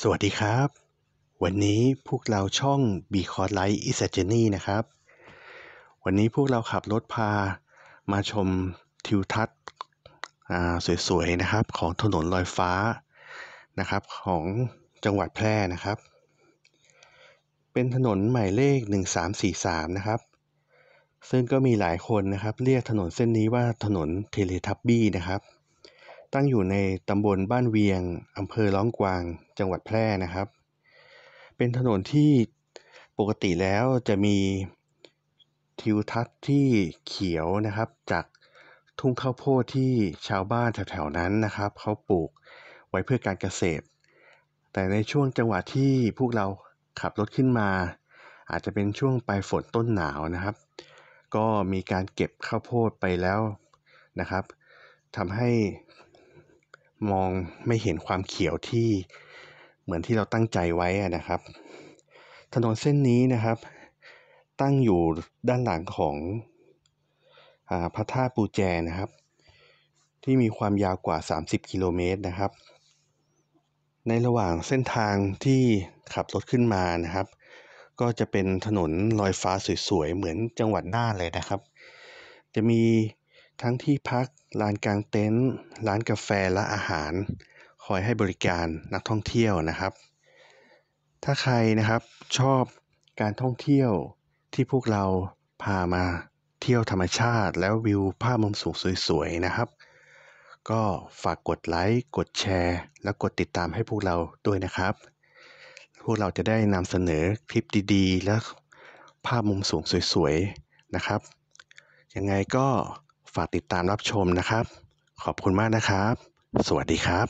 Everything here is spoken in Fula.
สวัสดีครับวันนี้พวกเราช่อง Because Life is a Journey นะครับวันนี้พวกเราขับรถพามาชมทิวทัศน์สวยๆนะครับของถนนลอยฟ้านะครับของจังหวัดแพร่นะครับเป็นถนนหมายเลข1343นะครับซึ่งก็มีหลายคนนะครับเรียกถนนเส้นนี้ว่าถนนเทเลทับบี้นะครับตั้งอยู่ในตำบลบ้านเวียงอำเภอร้องกวางจังหวัดแพร่นะครับเป็นถนนที่ปกติแล้วจะมีทิวทัศน์ที่เขียวนะครับจากทุ่งข้าวโพดที่ชาวบ้านแถวๆนั้นนะครับเขาปลูกไว้เพื่อการเกษตรแต่ในช่วงจังหวะที่พวกเราขับรถขึ้นมาอาจจะเป็นช่วงปลายฝนต้นหนาวนะครับก็มีการเก็บข้าวโพดไปแล้วนะครับทำให้มองไม่เห็นความเขียวที่เหมือนที่เราตั้งใจไว้นะครับถนนเส้นนี้นะครับตั้งอยู่ด้านหลังของพระธาตุปูแจนะครับที่มีความยาวกว่า30กิโลเมตรนะครับในระหว่างเส้นทางที่ขับรถขึ้นมานะครับก็จะเป็นถนนลอยฟ้าสวยๆเหมือนจังหวัดน่านเลยนะครับจะมีทั้งที่พักลานกางเต็นท์ร้านกาแฟและอาหารคอยให้บริการนักท่องเที่ยวนะครับถ้าใครนะครับชอบการท่องเที่ยวที่พวกเราพามาเที่ยวธรรมชาติแล้ววิวภาพมุมสูงสวยๆนะครับก็ฝากกดไลค์กดแชร์และกดติดตามให้พวกเราด้วยนะครับพวกเราจะได้นำเสนอคลิปดีๆและภาพมุมสูงสวยๆนะครับยังไงก็ฝากติดตามรับชมนะครับขอบคุณมากนะครับสวัสดีครับ